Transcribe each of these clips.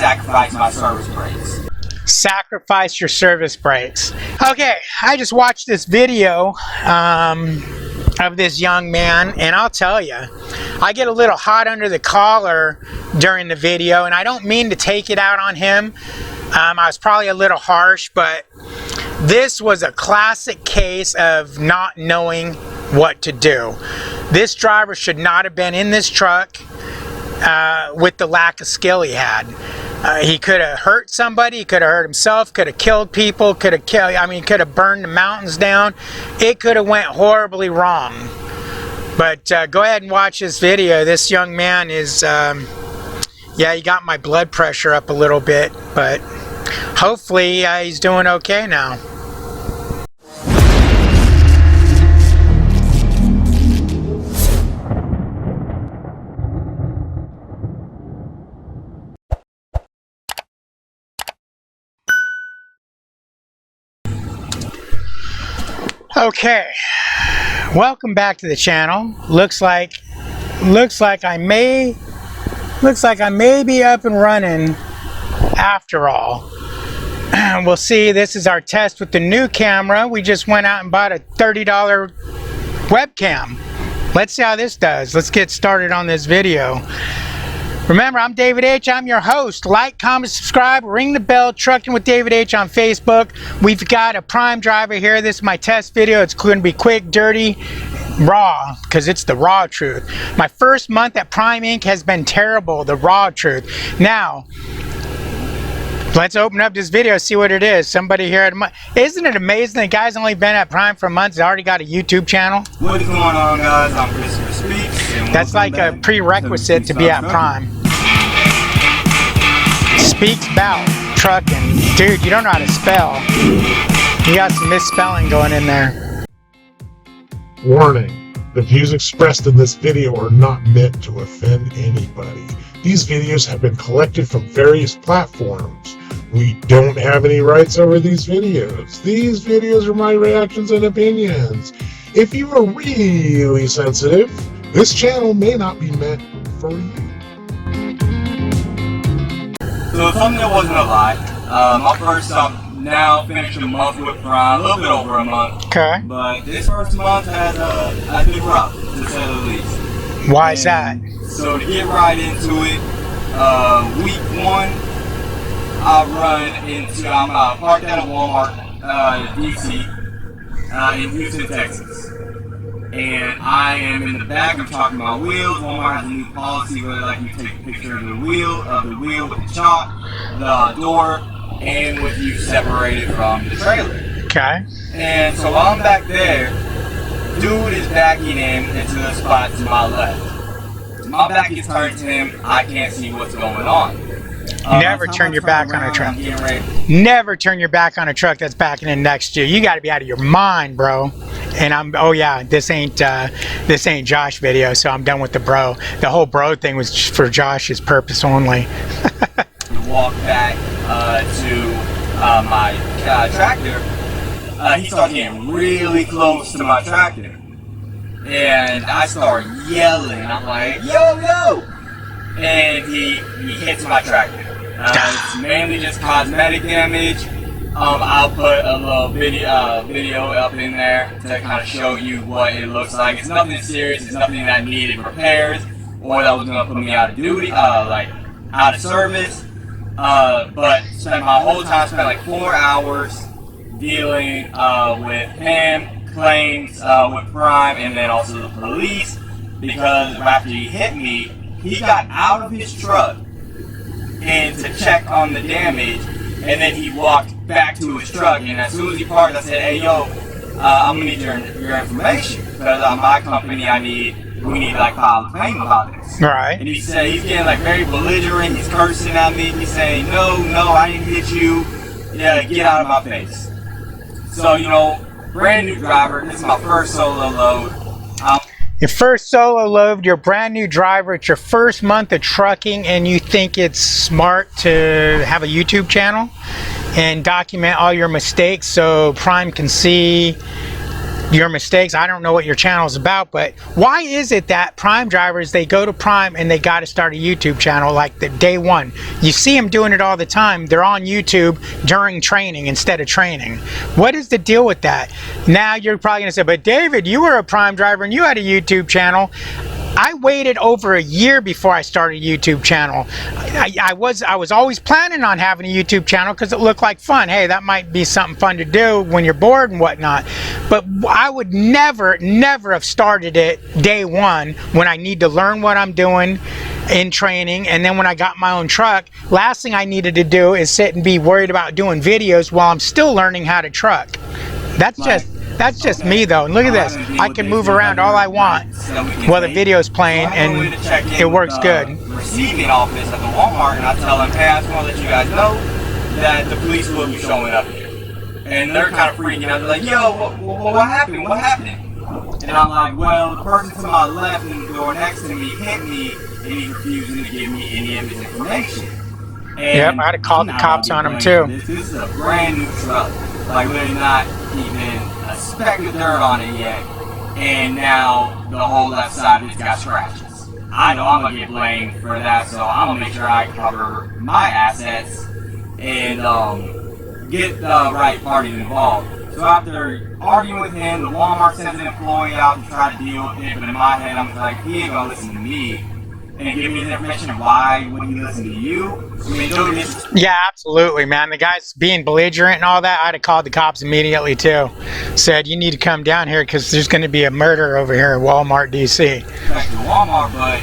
sacrifice my service brakes. Sacrifice your service brakes. Okay, I just watched this video of this young man, and I'll tell you, I get a little hot under the collar during the video, and I don't mean to take it out on him. I was probably a little harsh, but this was a classic case of not knowing what to do. This driver should not have been in this truck with the lack of skill he had. He could have hurt somebody, he could have hurt himself, could have killed people, could have burned the mountains down. It could have went horribly wrong. But go ahead and watch this video. This young man is, yeah, he got my blood pressure up a little bit, but hopefully he's doing okay now. Okay, welcome back to the channel. Looks like I may be up and running after all. We'll see. This is our test with the new camera. We just went out and bought a $30 webcam. Let's see how this does. Let's get started on this video. Remember, I'm David H. I'm your host. Like, comment, subscribe, ring the bell. Trucking with David H. on Facebook. We've got a Prime driver here. This is my test video. It's going to be quick, dirty, raw, because it's the raw truth. My first month at Prime Inc. has been terrible, the raw truth. Now, let's open up this video, see what it is. Somebody here at isn't it amazing the guy's only been at Prime for a month, he's already got a YouTube channel? What is going on, guys? I'm Christopher Speaks. That's like a prerequisite to be at Prime. Speaks about trucking. Dude, you don't know how to spell. You got some misspelling going in there. Warning. The views expressed in this video are not meant to offend anybody. These videos have been collected from various platforms. We don't have any rights over these videos. These videos are my reactions and opinions. If you are really sensitive, this channel may not be meant for you. So something that wasn't a lie. My first now finished a month with Prime, a little bit over a month. Okay. But this first month has been rough, to say the least. Why is that? So to get right into it, week one, I'm parked at a Walmart, DC, in Houston, Texas. And I am in the back, I'm talking about wheels. Walmart has a new policy where they let you take a picture of the wheel with the chalk, the door, and with you separated from the trailer. Okay. And so while I'm back there, dude is backing in into the spot to my left. My back is turned to him, I can't see what's going on. Never turn your back on a truck. Never turn your back on a truck that's backing in next to you. You got to be out of your mind, bro. And oh yeah, this ain't Josh video, so I'm done with the bro. The whole bro thing was for Josh's purpose only. Walk back to my tractor. He started getting really close to my tractor, and I start yelling. I'm like, yo! And he hits my tractor. It's mainly just cosmetic damage. I'll put a little video up in there to kind of show you what it looks like. It's nothing serious. It's nothing that needed repairs or that was gonna put me out of duty, like out of service. But spent my whole time, spent like 4 hours dealing with him, claims with Prime, and then also the police, because after he hit me, he got out of his truck and to check on the damage, and then he walked back to his truck, and as soon as he parked, I said, hey yo, I'm gonna need your information, because my company, we need to like file a claim about this. Right. And he said, he's getting like very belligerent, he's cursing at me, he's saying, no, I didn't hit you, yeah, get out of my face. So, you know, brand new driver, this is my first solo load. Your first solo load, you're a brand new driver, it's your first month of trucking, and you think it's smart to have a YouTube channel and document all your mistakes so Prime can see your mistakes. I don't know what your channel is about, but why is it that Prime drivers, they go to Prime and they got to start a YouTube channel like the day one? You see them doing it all the time. They're on YouTube during training instead of training. What is the deal with that? Now you're probably gonna say, but David, you were a Prime driver and you had a YouTube channel. I waited over a year before I started a YouTube channel. I was always planning on having a YouTube channel because it looked like fun. Hey, that might be something fun to do when you're bored and whatnot. But I would never have started it day one when I need to learn what I'm doing in training. And then when I got my own truck, last thing I needed to do is sit and be worried about doing videos while I'm still learning how to truck. That's just me though, and look at this. I can move around all I want while the video's playing, and it works good. Receiving office at the Walmart, and I tell them, hey, I just want to let you guys know that the police will be showing up here. And they're kind of freaking out. They're like, yo, what happened? What happened? And I'm like, well, the person to my left in the door next to me hit me, and he's refusing to give me any of his information. And yep, I'd have called the cops on him too. This is a brand new truck. Like, really not even a speck of dirt on it yet. And now the whole left side has got scratches. I know I'm going to get blamed for that, so I'm going to make sure I cover my assets and get the right parties involved. So after arguing with him, the Walmart sends an employee out to try to deal with it, but in my head I'm like, he ain't going to listen to me and give me his information. Why would he listen to you? I mean, yeah, absolutely, man. The guy's being belligerent and all that. I'd have called the cops immediately too. Said, you need to come down here because there's going to be a murder over here at Walmart, DC. Back to Walmart, but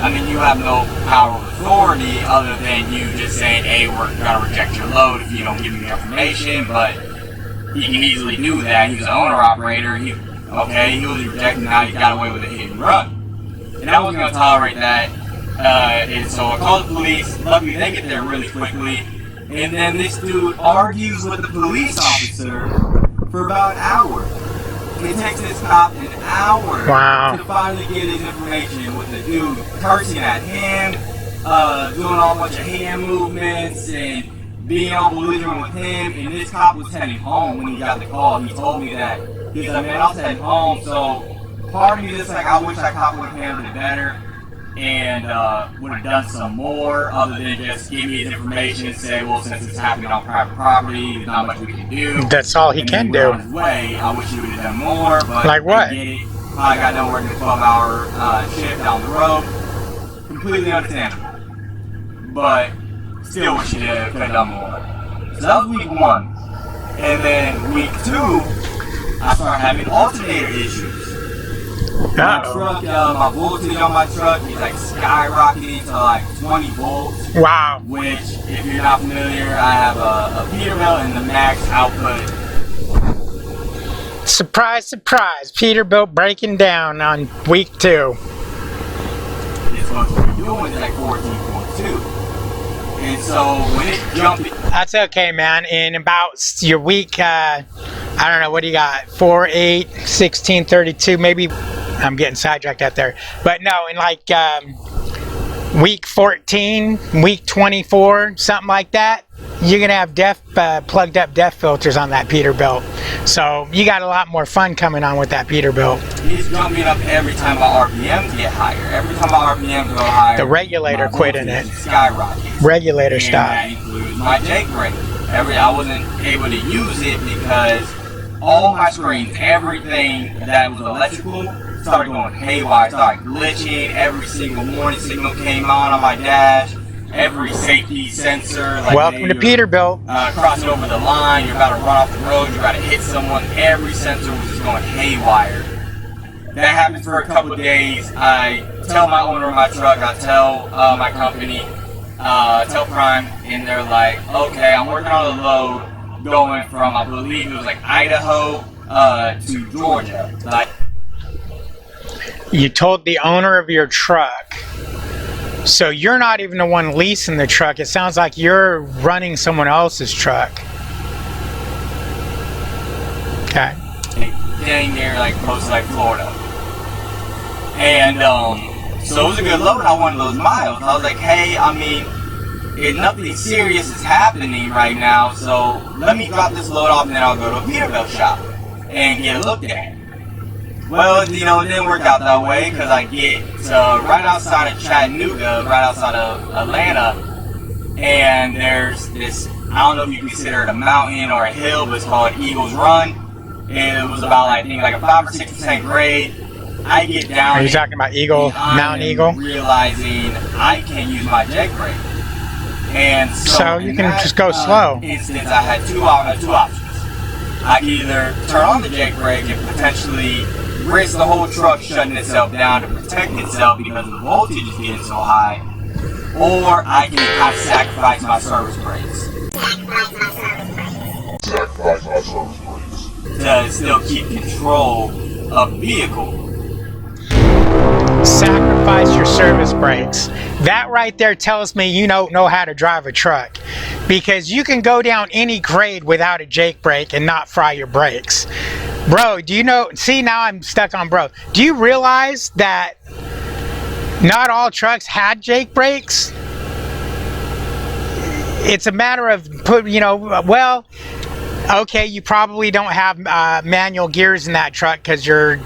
I mean, you have no power of authority other than you just saying, hey, we're going to reject your load if you don't give me the information. But he can easily do that. He's an owner-operator. He was rejecting, now he got away with a hit and run. And I wasn't going to tolerate that. And so I called the police. Luckily, they get there really quickly. And then this dude argues with the police officer for about an hour. It takes this cop an hour to finally get his information, with the dude cursing at him, doing all a bunch of hand movements, and being all belligerent with him. And this cop was heading home when he got the call. He told me that. He's like, man, I was heading home, so part of me is like, I wish that cop would have handled it better and would have done some more other than just give me his information and say, well, since it's happening on private property, there's not much we can do. That's all he can do. On his way, I wish he would have done more, but like what? I get it. I got done working a 12-hour shift down the road. Completely understandable. But still wish he could have done more. So that was week one. And then week two, I started having alternator issues. My truck, my voltage on my truck is like skyrocketing to like 20 volts. Wow. Which, if you're not familiar, I have a Peterbilt and the max output. Surprise, surprise. Peterbilt breaking down on week two. It's supposed to be doing like 14.2. And so when it jumped... That's okay, man. In about your week, I don't know, what do you got? 4, 8, 16, 32, maybe. I'm getting sidetracked out there. But no, in like week 14, week 24, something like that, you're going to have plugged up DEF filters on that Peterbilt. So you got a lot more fun coming on with that Peterbilt. He's jumping up every time my RPMs get higher. Every time my RPMs go higher, the regulator quit in it. Skyrockets. Regulator stopped. That includes my Jake brake. I wasn't able to use it because all my screens, everything that was electrical, started going haywire, started glitching. Every single warning signal came on my dash. Every safety sensor. Like, welcome to Peterbilt. Crossing over the line, you're about to run off the road, you're about to hit someone. Every sensor was just going haywire. That happened for a couple of days. I tell my owner of my truck, I tell my company, tell Prime, and they're like, okay, I'm working on a load going from, I believe it was like Idaho to Georgia. Like, you told the owner of your truck, so you're not even the one leasing the truck. It sounds like you're running someone else's truck. Okay. Dang near like close to like Florida. And so it was a good load. I wanted those miles. I was like, hey, I mean, if nothing serious is happening right now, so let me drop this load off and then I'll go to a Peterbilt shop and get it looked at. Well, you know, it didn't work out that way because I get right outside of Chattanooga, right outside of Atlanta, and there's this, I don't know if you consider it a mountain or a hill, but it's called Eagles Run. And it was about, I think, like a 5 or 6% grade. I get down. Are you talking about Eagle, Mountain Eagle? Realizing I can't use my jake brake. And so you can just go slow. Instance, I had two options. I could either turn on the jake brake and potentially risk the whole truck shutting itself down to protect itself because the voltage is getting so high, or I can kind of sacrifice my service brakes. To still keep control of the vehicle. Sacrifice your service brakes. That right there tells me you don't know how to drive a truck, because you can go down any grade without a jake brake and not fry your brakes. Bro, do you know, see, now I'm stuck on bro. Do you realize that not all trucks had jake brakes? It's a matter of well, okay, you probably don't have manual gears in that truck because you're,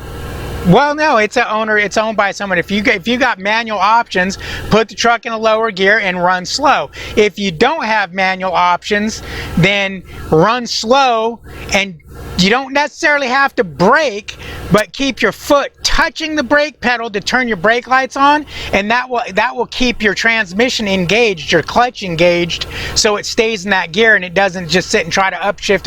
well, no, it's owned by someone. If you got manual options, put the truck in a lower gear and run slow. If you don't have manual options, then run slow, and you don't necessarily have to brake, but keep your foot touching the brake pedal to turn your brake lights on, and that will keep your transmission engaged, your clutch engaged, so it stays in that gear and it doesn't just sit and try to upshift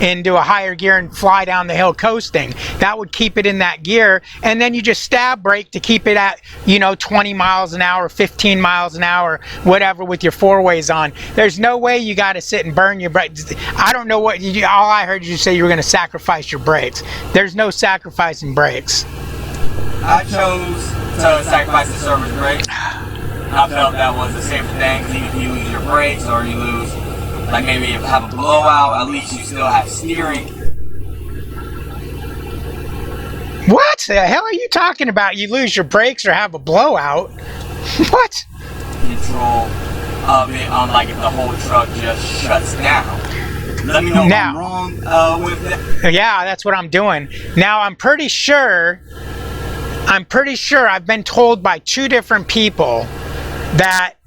into a higher gear and fly down the hill coasting. That would keep it in that gear, and then you just stab brake to keep it at 20 miles an hour, 15 miles an hour, whatever, with your four ways on. There's no way you got to sit and burn your brakes. I don't know what all I heard you say you were going to sacrifice your brakes. There's no sacrificing brakes. I chose to sacrifice the service brake. I felt that was the safer thing, because even if you lose your brakes or you lose, like maybe you have a blowout, at least you still have steering. What the hell are you talking about? You lose your brakes or have a blowout? What? Control of it, unlike if the whole truck just shuts down. Let me know if I'm wrong with that. Yeah, that's what I'm doing. Now, I'm pretty sure I've been told by two different people that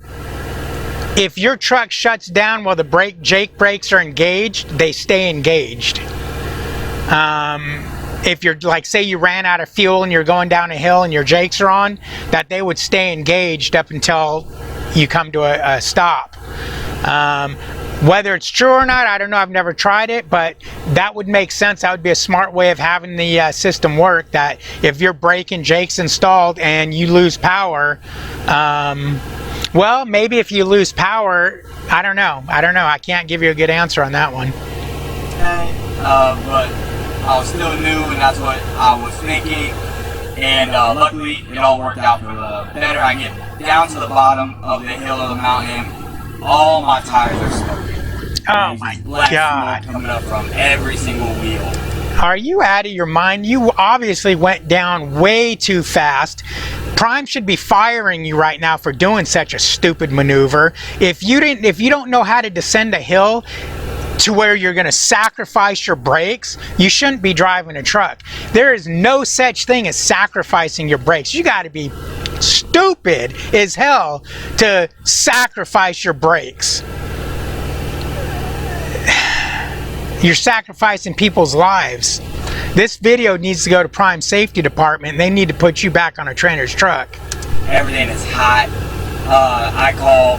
if your truck shuts down while the jake brakes are engaged, they stay engaged. If you're, like, say you ran out of fuel and you're going down a hill and your jakes are on, that they would stay engaged up until you come to a stop. Whether it's true or not, I don't know. I've never tried it, but that would make sense. That would be a smart way of having the system work, that if your brake and jake's installed and you lose power, well, maybe if you lose power, I don't know. I can't give you a good answer on that one. But I was still new, and that's what I was thinking. And luckily, it all worked out for the better. I get down to the bottom of the hill of the mountain. All my tires are smoking. Oh my God. Coming up from every single wheel. Are you out of your mind? You obviously went down way too fast. Prime should be firing you right now for doing such a stupid maneuver. If you don't know how to descend a hill to where you're going to sacrifice your brakes, you shouldn't be driving a truck. There is no such thing as sacrificing your brakes. You got to be stupid as hell to sacrifice your brakes. You're sacrificing people's lives. This video needs to go to Prime Safety Department. They need to put you back on a trainer's truck. Everything is hot. I call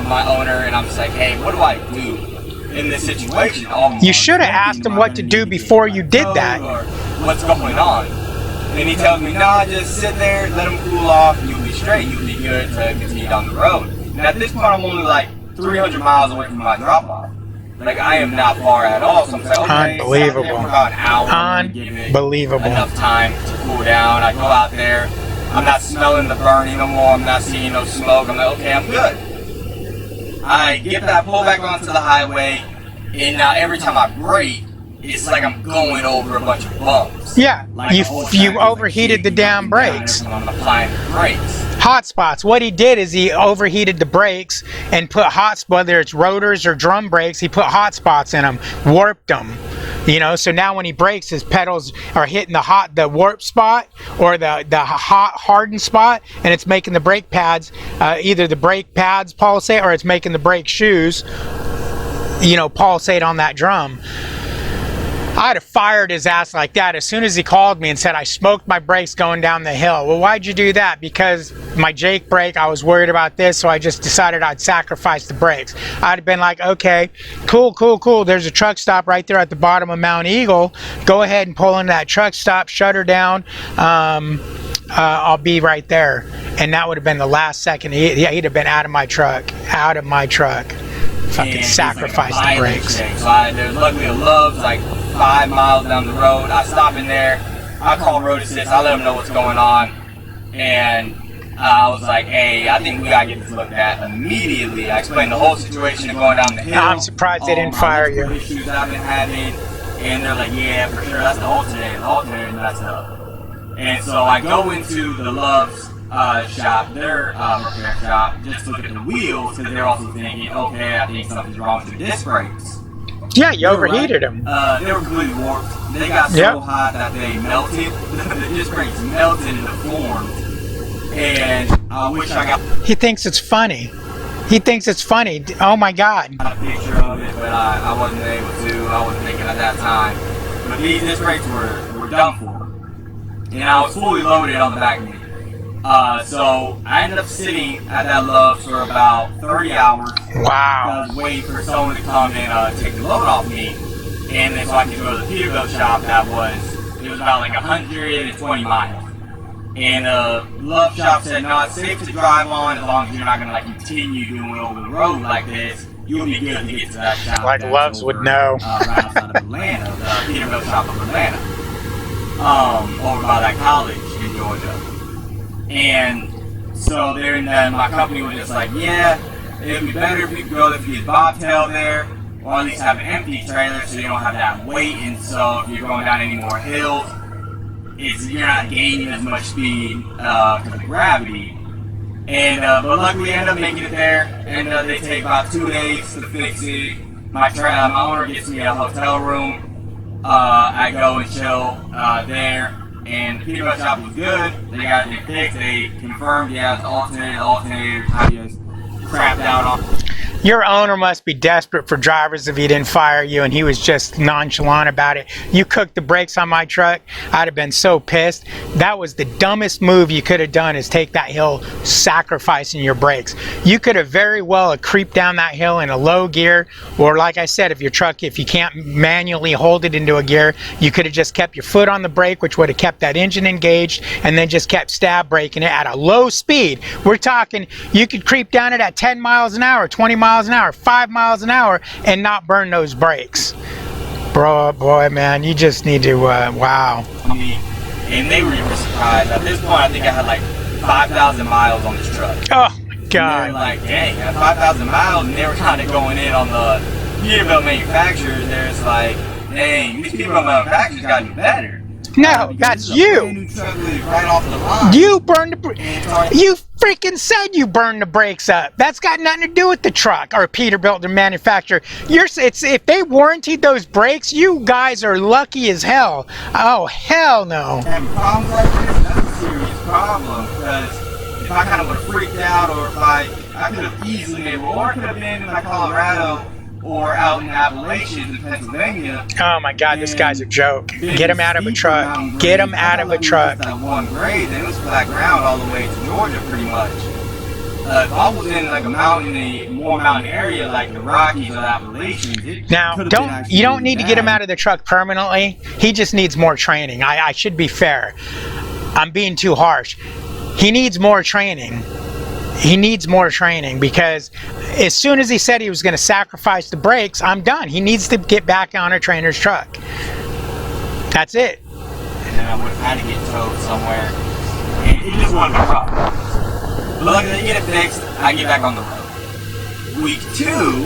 my owner and I'm just like, hey, what do I do in this situation? You should have asked him what to do before you did that. Or what's going on? And he tells me, nah, just sit there, let them cool off, and you'll be straight. You'll be good to continue down the road. And at this point, I'm only like 300 miles away from my drop-off. Like, I am not far at all. So I'm like, okay, unbelievable. For about an hour, unbelievable. Enough time to cool down. I go out there. I'm not smelling the burning no more. I'm not seeing no smoke. I'm like, okay, I'm good. I get that, pull back onto the highway, and now every time I brake, it's like I'm going over a bunch of bumps. Yeah, like you overheated the damn brakes. I'm applying the brakes. Hot spots. What he did is he overheated the brakes and put whether it's rotors or drum brakes, he put hot spots in them, warped them. You know, so now when he brakes, his pedals are hitting the warp spot or the hot hardened spot, and it's making the brake pads, either the brake pads pulsate or it's making the brake shoes, you know, pulsate on that drum. I'd have fired his ass like that as soon as he called me and said, I smoked my brakes going down the hill. Well, why'd you do that? Because my Jake brake, I was worried about this, so I just decided I'd sacrifice the brakes. I'd have been like, okay, cool. There's a truck stop right there at the bottom of Mount Eagle. Go ahead and pull into that truck stop, shut her down. I'll be right there. And that would have been the last second. He'd have been out of my truck. Fucking sacrifice the brakes. So there's luckily a Love's like 5 miles down the road. I stop in there. I call Road Assist. I let them know what's going on. And I was like, hey, I think we gotta get this looked at immediately. I explained the whole situation of going down the hill. I'm surprised they didn't fire you. Issues I've been having. And they're like, yeah, for sure, that's the alternator. The alternator messed up. And so I go into the Love's shop, their repair shop, just look at the wheels, because they're also thinking, okay, I think something's wrong with the disc brakes. Yeah, you overheated them. They were completely warped. They got so hot that they melted. The disc brakes melted and deformed. And I wish I got... He thinks it's funny. Oh my God. A picture of it, but I wasn't able to. I wasn't thinking at that time. But these disc brakes were done for. And I was fully loaded on the back end. So I ended up sitting at that Love's for about 30 hours. Wow. I was waiting for someone to come and take the load off me. And then so I could go to the Peterbilt shop it was about like 120 miles. And the Love shop said, no, it's safe to drive on as long as you're not going to like continue doing it over the road like this. You'll be good to get to that shop. Like Loves would know. Right outside of Atlanta, the Peterbilt shop of Atlanta. Over by that college in Georgia. And so there, my company was just like, yeah, it'd be better if we could go if you get bobtail there, or at least have an empty trailer so you don't have that weight. And so if you're going down any more hills, you're not gaining as much speed because of gravity. And but luckily I ended up making it there, and they take about 2 days to fix it. My owner gets me a hotel room. I go and chill there. And the Peterbilt shop was good. They got it fixed. They confirmed, yeah, it's alternator kind of crapped out on. Your owner must be desperate for drivers if he didn't fire you and he was just nonchalant about it. You cooked the brakes on my truck, I'd have been so pissed. That was the dumbest move you could have done, is take that hill sacrificing your brakes. You could have very well creeped down that hill in a low gear, or like I said, if your truck, if you can't manually hold it into a gear, you could have just kept your foot on the brake, which would have kept that engine engaged, and then just kept stab braking it at a low speed. We're talking, you could creep down it at 10 miles an hour, 20 miles an hour, 5 miles an hour, and not burn those brakes. Boy, man, you just need to, wow. And they were even surprised. At this point, I think I had like 5,000 miles on this truck. Oh, my God. And they were like, dang, I had 5,000 miles, and they were kind of going in on the Peterbilt manufacturers. They're just like, dang, these Peterbilt manufacturers got to do better. No, that's you. Right off the line. You burned the you freaking said you burned the brakes up. That's got nothing to do with the truck or Peterbilt, the manufacturer. If they warranted those brakes, you guys are lucky as hell. Oh, hell no. And problems like this, that's a serious problem, because if I kind of would have freaked out, or if I could have easily made, or it could have been in like Colorado or out in Appalachians in Pennsylvania. Oh my God, this guy's a joke. Get him out of a truck. Get him out of a truck. That one grade, then it was flat ground all the way to Georgia, pretty much. If I was in like a more mountain area like the Rockies or the Appalachians, now you don't need to get him out of the truck permanently. He just needs more training. I should be fair. I'm being too harsh. He needs more training. He needs more training, because as soon as he said he was going to sacrifice the brakes, I'm done. He needs to get back on a trainer's truck. That's it. And then I would have had to get towed somewhere. And it just wasn't rough. But luckily, they get it fixed. I get back on the road. Week 2,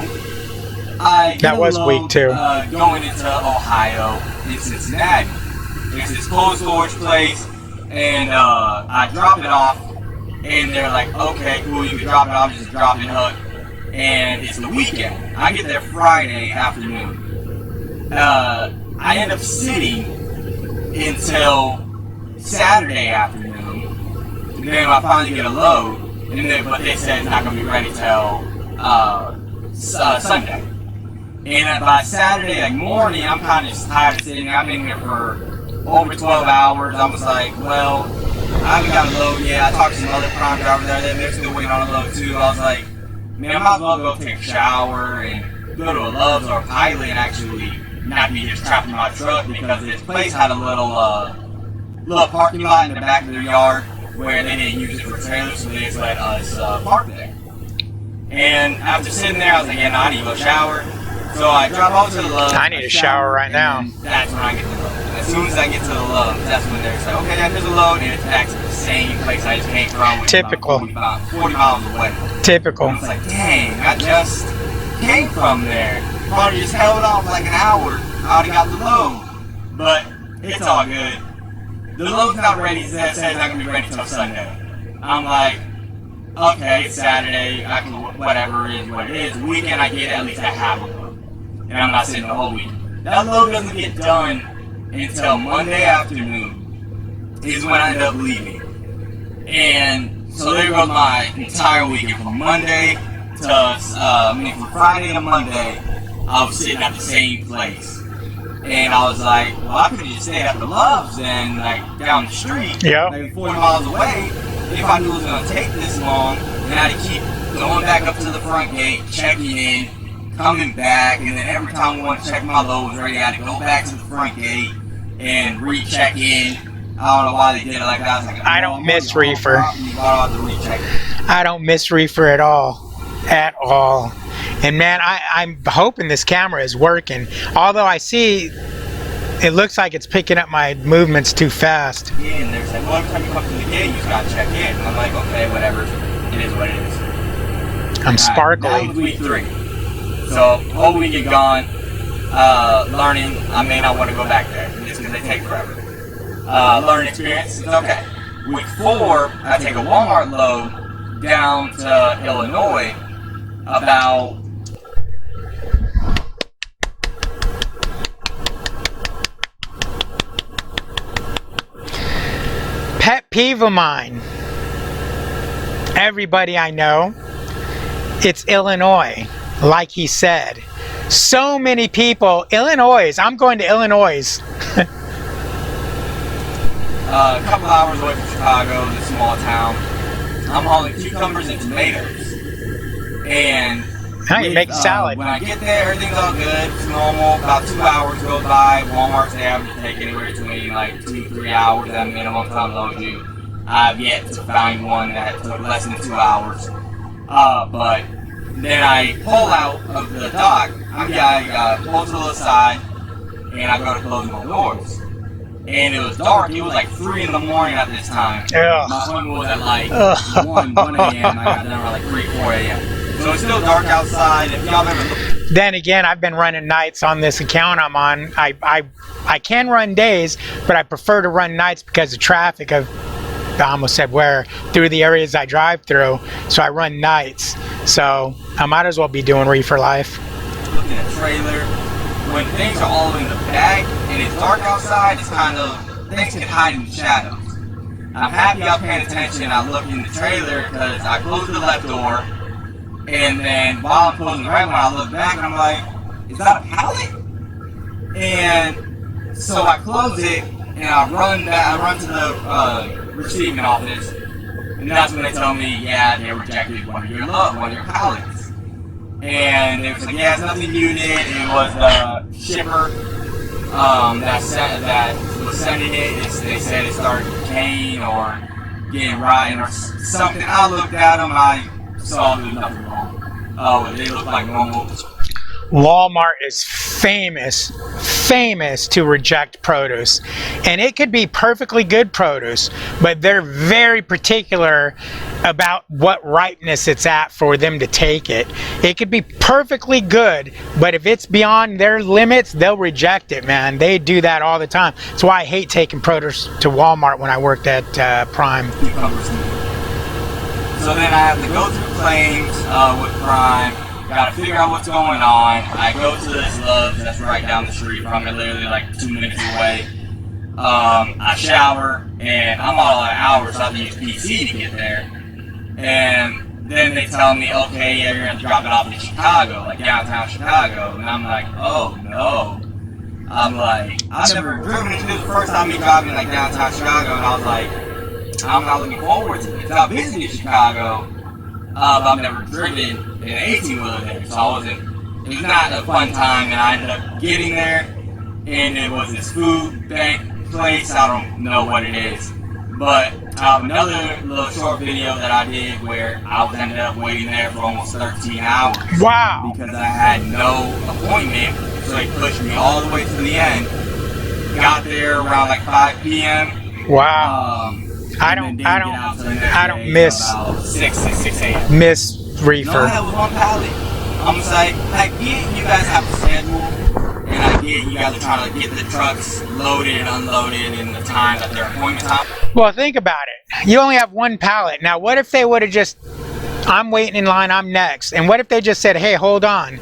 week 2. Going into Ohio, in Cincinnati. It's this cold storage place, and I drop it off. And they're like, okay, cool, you can drop it off, just drop it hook. And it's the weekend. I get there Friday afternoon. I end up sitting until Saturday afternoon. And then I finally get a load, but they said it's not going to be ready till Sunday. And by Saturday morning, I'm kind of just tired of sitting. I've been here for over 12 hours. I was like, well, I haven't got a load yet. I talked to some other prime drivers there. They're still waiting on a load too. I was like, man, I might as well go take a shower and go to a Love's or a Pilot and actually not be just trapped in my truck, because this place had a little parking lot in the back of their yard where they didn't use it for trailers, so they just let us park there. And after sitting there, I was like, yeah, no, I need to go shower. So I drive over to the Love's. I need a shower right now. That's when I get to the Love's. As soon as I get to the Love's, that's when they're like, okay, yeah, there's a load, and it's back to the same place I just came from. Typical. 40 miles away. Typical. And I was like, dang, I just came from there. Probably just held off like an hour. I already got the load. But it's all good. The load's not ready. It says it's not going to be ready till Sunday. I'm like, okay, it's Saturday. I can, whatever it is what it is. The weekend I get at least a half a load. And I'm not sitting the whole week. That load doesn't get done until Monday afternoon is when I end up leaving. And so there goes my entire weekend from Monday to, from Friday to Monday, I was sitting at the same place. And I was like, well, I could have just stayed at the Love's and like down the street, maybe 40 miles away. If I knew it was going to take this long, then I had to keep going back up to the front gate, checking in, coming back, and then every time I wanted to check my load was ready, I had to go back to the front gate and recheck in. I don't know why they did it like that. I was like, I don't miss reefer. I don't miss reefer at all. At all. And man, I'm hoping this camera is working. Although I see it looks like it's picking up my movements too fast. Yeah, and there's like, well, every time you come to the gate, you just gotta check in. And I'm like, okay, whatever. It is what it is. I'm sparkly. That was week 3. So, whole weekend gone. Learning, I may not want to go back there just because they take forever. Learning experience, it's okay. Week 4, I take a Walmart load down to Illinois about pet peeve of mine. Everybody I know, it's Illinois, like he said. So many people, Illinois, I'm going to Illinois. A couple hours away from Chicago, this small town. I'm hauling cucumbers and tomatoes. And you make salad. When I get there, everything's all good. It's normal. About 2 hours go by. Walmart's they average take anywhere between like 2-3 hours at minimum to unload you. I've yet to find one that took less than 2 hours. But then I pull out of the dock. I pull to the side, and I go to close my doors. And it was dark. It was like 3 in the morning at this time. Ugh. My appointment was at like 1 a.m. I got done at like 3-4 a.m. So it's still dark outside. If y'all ever look. Then again, I've been running nights on this account I'm on. I can run days, but I prefer to run nights because of traffic. I almost said where, through the areas I drive through. So I run nights. So I might as well be doing reefer life. Looking at a trailer, when things are all in the back and it's dark outside, it's kind of, things can hide in the shadows. I'm happy I'm paying attention. I look in the trailer because I closed the left door, and then while I'm closing the right one, I look back and I'm like, is that a pallet? And so I close it and I run to the receiving office, and that's when they tell me, yeah, they rejected one of your pallets. And it was like, yeah, it's nothing you did. It was the shipper that was sending it. They said it started decaying or getting rotten or something. I looked at them. I saw there was nothing wrong. Oh, they look like normal. Walmart is famous to reject produce, and it could be perfectly good produce, but they're very particular about what ripeness it's at for them to take it. It could be perfectly good, but if it's beyond their limits, they'll reject it, man. They do that all the time. That's why I hate taking produce to Walmart when I worked at Prime. So then I have to go through claims with Prime. gotta figure out what's going on. I go to this Love's that's right down the street from me, literally like 2 minutes away. I shower, and I'm all out of hours, so I have to use PC to get there. And then they tell me, okay, yeah, you're gonna drop it off in Chicago, like downtown Chicago. And I'm like, oh no. I'm like, I've never driven it. This is the first time me driving like downtown Chicago, and I was like, I'm not looking forward to it. So I visited Chicago, but I've never driven an 18-wheeler there, so it was not a fun time. And I ended up getting there, and it was this food bank place. I don't know what it is, but another little short video that I did where I ended up waiting there for almost 13 hours. Wow. Because I had no appointment, so they pushed me all the way to the end. Got there around like 5 p.m. Wow. I don't miss 6 a.m. miss reefer. No, I have one pallet. I'm just like, I get you guys have a schedule, and I get you guys are trying to get the trucks loaded and unloaded in the time that their appointment time. Well, think about it. You only have one pallet. Now, what if they would have just, I'm waiting in line, I'm next. And what if they just said, hey, hold on.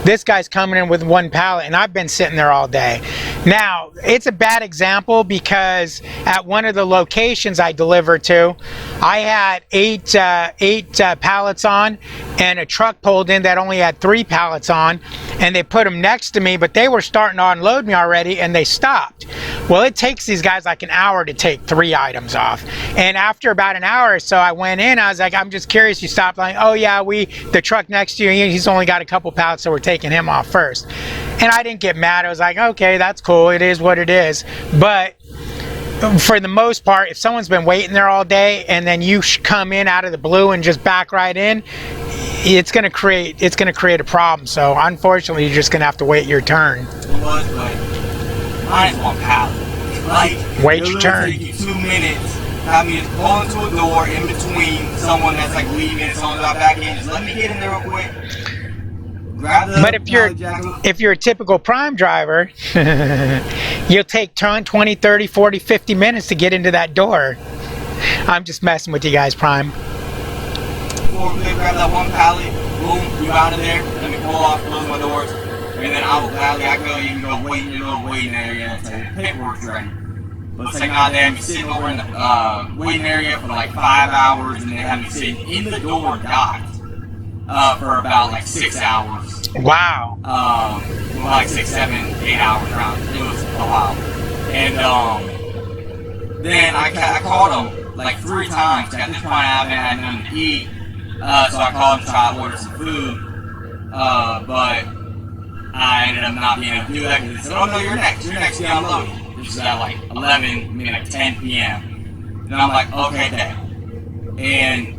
This guy's coming in with one pallet, and I've been sitting there all day. Now, it's a bad example because at one of the locations I delivered to, I had eight pallets on, and a truck pulled in that only had 3 pallets on, and they put them next to me, but they were starting to unload me already, and they stopped. Well, it takes these guys like an hour to take 3 items off. And after about an hour or so, I went in, I was like, I'm just curious, you stopped? Like, oh yeah, the truck next to you, he's only got a couple pallets, so we're taking him off first. And I didn't get mad. I was like, okay, that's cool, it is what it is. But for the most part, if someone's been waiting there all day and then you come in out of the blue and just back right in, it's gonna create a problem. So unfortunately, you're just gonna have to wait your turn. Mine's one pallet. Like, wait your turn. Take you 2 minutes. Have me just pull into a door in between someone that's like leaving and someone's got back in. Just let me get in there real quick. But if you're a typical Prime driver, you'll take 20, 30, 40, 50 minutes to get into that door. I'm just messing with you guys, Prime. Before we grab that one pallet, boom, you out of there. Let me pull off, close my doors, and then I will gladly, you can go wait in your little waiting area until your paperwork's ready. But it's like, goddamn, you're sitting over in the waiting area for like 5 hours, and they have me sitting in the door docked for about like 6 hours. Wow. Like 6, 7, 8 hours around. It was a while. And then I called them like 3 times. At this point, I haven't had nothing to eat. So I called them to try to order some food. But I ended up not being able to do that because they said, oh no, you're next. You're next to get unloaded. This is at like 11, maybe like 10 p.m. And I'm like, okay, then. And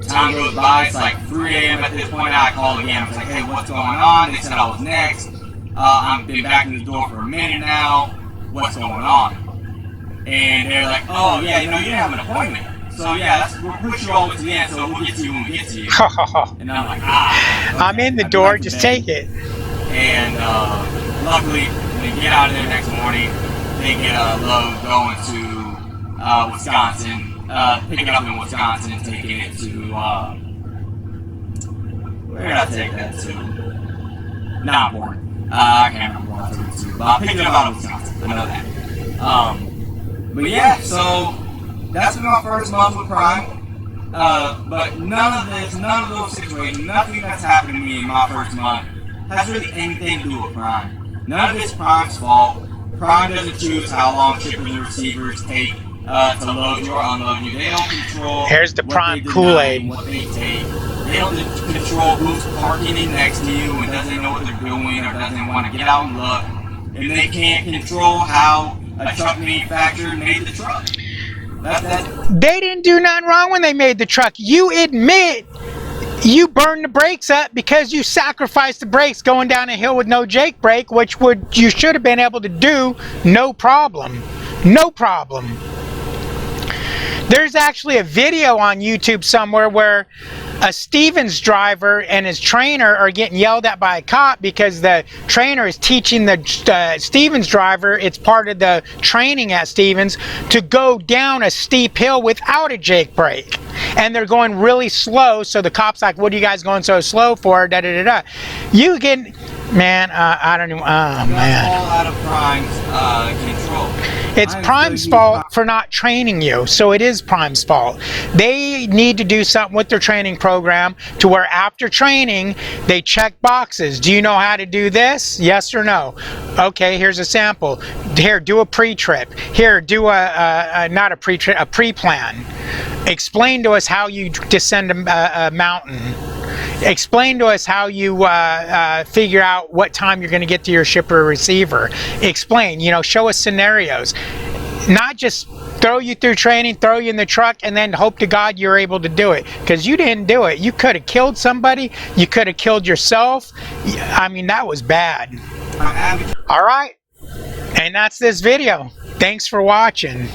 time goes by, it's like 3 a.m. at this point. I called again. I was like, hey, what's going on? They said I was next. I've been back in the door for a minute now. What's going on? And they're like, oh, yeah, you didn't have an appointment. So, yeah, we'll push you all to the end, so we'll get to you when we get to you. And I'm like, okay. I'm in the door, just take it. And luckily, they get out of there next morning. They get a load going to Wisconsin. Picking it up in Wisconsin and taking it to, where did I take that to? Not important. I can't remember where I took it to, but I'm picking it up out of Wisconsin. I know that. But yeah, so that's been my first month with Prime. But none of those situations, nothing that's happened to me in my first month has really anything to do with Prime. None of it's Prime's fault. Prime doesn't choose how long shippers and receivers take to load you or unload you. They don't control. Here's the Prime Kool-Aid. What they take. They don't control who's parking in next to you and doesn't know what they're doing or doesn't want to get out and look. And they can't control how a truck manufacturer made the truck. They didn't do nothing wrong when they made the truck. You admit you burned the brakes up because you sacrificed the brakes going down a hill with no Jake brake, which you should have been able to do no problem. No problem. There's actually a video on YouTube somewhere where a Stevens driver and his trainer are getting yelled at by a cop because the trainer is teaching the Stevens driver, it's part of the training at Stevens, to go down a steep hill without a Jake brake. And they're going really slow, so the cop's like, what are you guys going so slow for? Da da da da. You can, man, I don't even, oh man. All out of Prime's control. It's Prime's fault for not training you, so it is Prime's fault. They need to do something with their training program to where after training, they check boxes. Do you know how to do this? Yes or no? Okay, here's a sample. Here, do a pre-trip. Here, do not a pre-trip, a pre-plan. Explain to us how you descend a mountain. Explain to us how you figure out what time you're going to get to your shipper or receiver. Explain, you know, show us scenarios. Not just throw you through training, throw you in the truck, and then hope to God you're able to do it. Because you didn't do it. You could have killed somebody. You could have killed yourself. I mean, that was bad. All right. And that's this video. Thanks for watching.